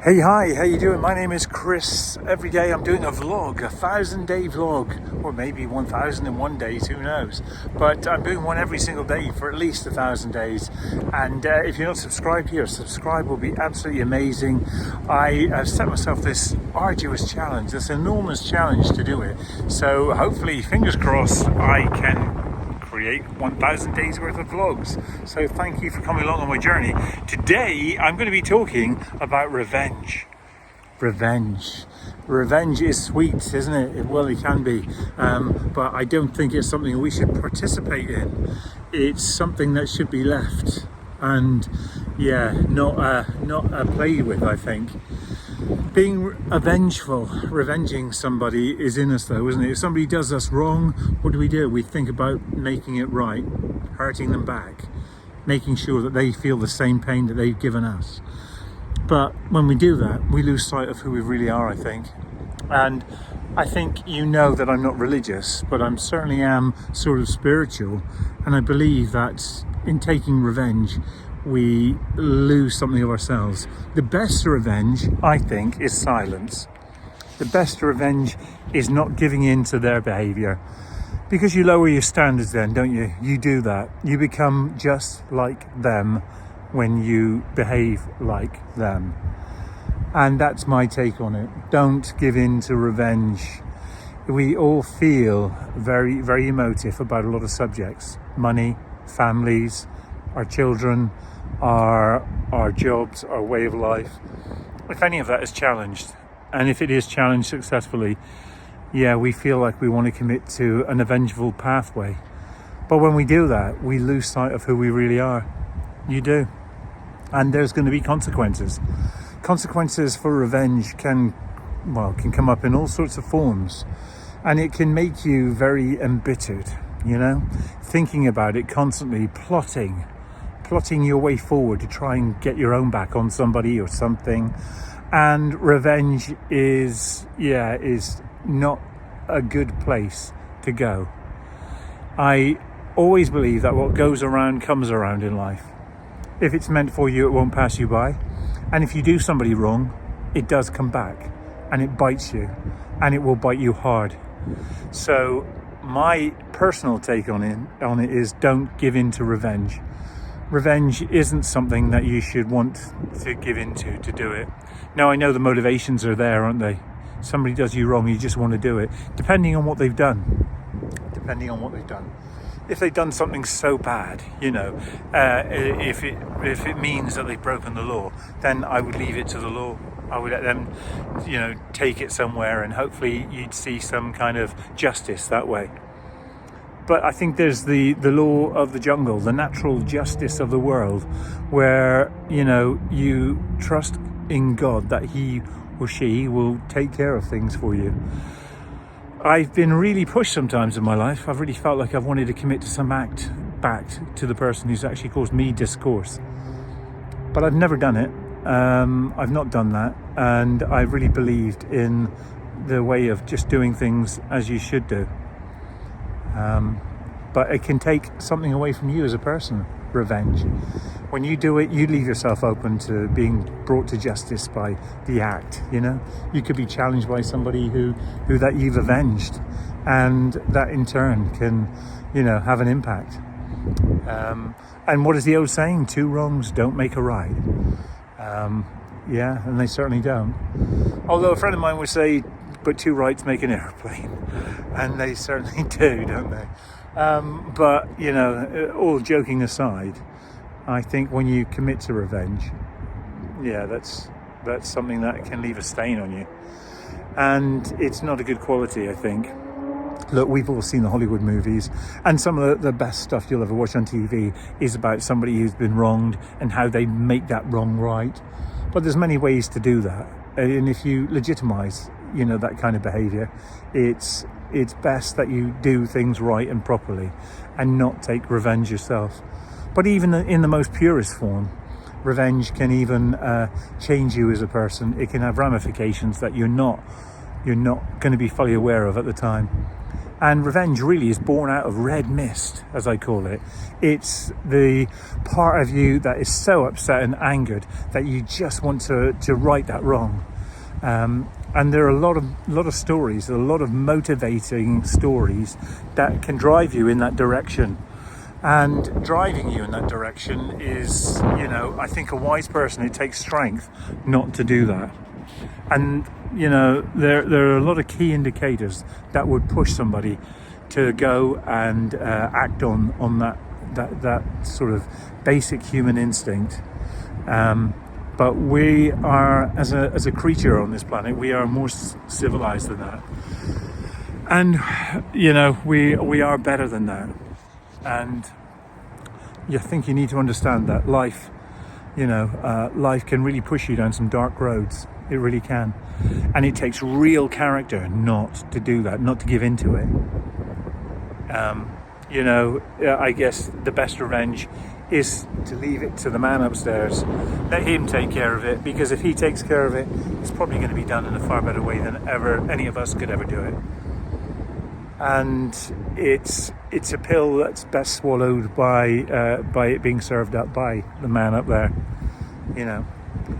Hey, hi, how you doing? My name is Chris. Every day I'm doing a vlog, 1,000-day vlog, or maybe 1,001 days, who knows? But I'm doing one every single day for at least 1,000 days. And if you're not subscribed here, subscribe will be absolutely amazing. I have set myself this arduous challenge, this enormous challenge to do it. So hopefully, fingers crossed, I can create 1,000 days worth of vlogs. So thank you for coming along on my journey. Today I'm going to be talking about revenge. Revenge is sweet, isn't it? Well, it can be, but I don't think it's something we should participate in. It's something that should be left and not played with, I think. Being revenging somebody is in us though, isn't it? If somebody does us wrong, what do? We think about making it right, hurting them back, making sure that they feel the same pain that they've given us. But when we do that, we lose sight of who we really are, I think. And I think you know that I'm not religious, but I certainly am sort of spiritual. And I believe that in taking revenge, we lose something of ourselves. The best revenge, I think, is silence. The best revenge is not giving in to their behaviour. Because you lower your standards then, don't you? You do that. You become just like them when you behave like them. And that's my take on it. Don't give in to revenge. We all feel very, very emotive about a lot of subjects. Money, families, our children, our jobs, our way of life. If any of that is challenged, and if it is challenged successfully, we feel like we want to commit to an avengeful pathway. But when we do that, we lose sight of who we really are. You do. And there's going to be consequences. Consequences for revenge can come up in all sorts of forms. And it can make you very embittered, thinking about it constantly, plotting your way forward to try and get your own back on somebody or something. And revenge is not a good place to go. I always believe that what goes around comes around in life. If it's meant for you, it won't pass you by. And if you do somebody wrong, it does come back and it bites you, and it will bite you hard. So my personal take on it is don't give in to revenge. Revenge isn't something that you should want to give into to do it. Now, I know the motivations are there, aren't they? Somebody does you wrong, you just want to do it, depending on what they've done. If they've done something so bad, if it means that they've broken the law, then I would leave it to the law. I would let them, take it somewhere, and hopefully you'd see some kind of justice that way. But I think there's the law of the jungle, the natural justice of the world, where, you trust in God that he or she will take care of things for you. I've been really pushed sometimes in my life. I've really felt like I've wanted to commit to some act back to the person who's actually caused me discourse. But I've never done it. I've not done that. And I really believed in the way of just doing things as you should do. But it can take something away from you as a person, revenge. When you do it, you leave yourself open to being brought to justice by the act, You could be challenged by somebody who that you've avenged, and that in turn can, have an impact. And what is the old saying? 2 wrongs don't make a right. And they certainly don't. Although a friend of mine would say, but 2 rights make an airplane. And they certainly do, don't they? But, all joking aside, I think when you commit to revenge, that's something that can leave a stain on you. And it's not a good quality, I think. Look, we've all seen the Hollywood movies, and some of the best stuff you'll ever watch on TV is about somebody who's been wronged and how they make that wrong right. But there's many ways to do that. And if you legitimize, that kind of behavior, it's best that you do things right and properly and not take revenge yourself. But even in the most purest form, revenge can even change you as a person. It can have ramifications that you're not going to be fully aware of at the time. And revenge really is born out of red mist, as I call it. It's the part of you that is so upset and angered that you just want to right that wrong. And there are a lot of stories, a lot of motivating stories that can drive you in that direction. And driving you in that direction is, I think a wise person, it takes strength not to do that. And, there are a lot of key indicators that would push somebody to go and act on that sort of basic human instinct. But we are, as a creature on this planet, we are more civilized than that. And, we are better than that. And I think you need to understand that life, life can really push you down some dark roads. It really can. And it takes real character not to do that, not to give into it. I guess the best revenge is to leave it to the man upstairs. Let him take care of it, because if he takes care of it, it's probably going to be done in a far better way than ever any of us could ever do it. And it's a pill that's best swallowed by it being served up by the man up there, And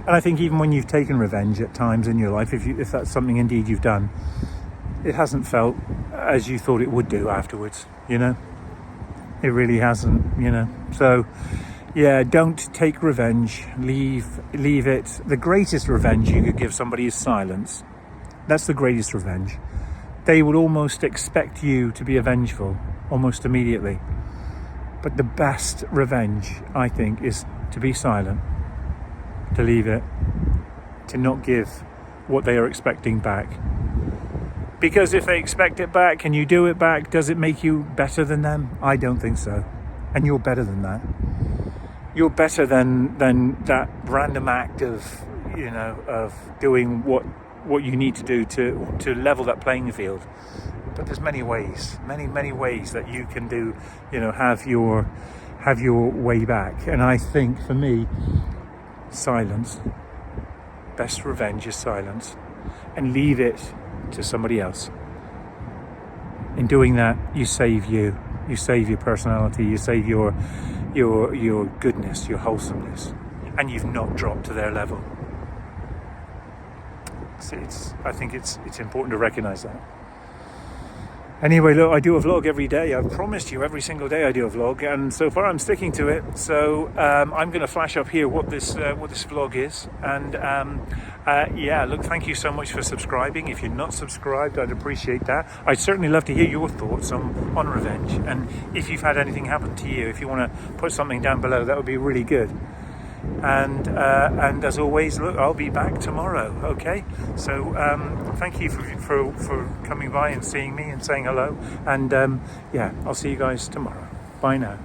I think even when you've taken revenge at times in your life, if that's something indeed you've done, it hasn't felt as you thought it would do afterwards. It really hasn't. So yeah, don't take revenge. Leave it. The greatest revenge you could give somebody is silence. That's the greatest revenge. They would almost expect you to be vengeful almost immediately. But the best revenge, I think, is to be silent, to leave it, to not give what they are expecting back. Because if they expect it back and you do it back, does it make you better than them? I don't think so. And you're better than that. You're better than that random act of doing what you need to do to level that playing field. But there's many ways that you can do, have your way back. And I think for me, silence. Best revenge is silence, and leave it to somebody else. In doing that, you save you save your personality, you save your goodness, your wholesomeness, and you've not dropped to their level. I think it's important to recognize that. Anyway, look, I do a vlog every day. I've promised you every single day I do a vlog, and so far I'm sticking to it. So I'm going to flash up here what this vlog is. And look, thank you so much for subscribing. If you're not subscribed, I'd appreciate that. I'd certainly love to hear your thoughts on revenge, and if you've had anything happen to you, if you want to put something down below, that would be really good. And as always, look, I'll be back tomorrow. Okay, so thank you for coming by and seeing me and saying hello. And I'll see you guys tomorrow. Bye now.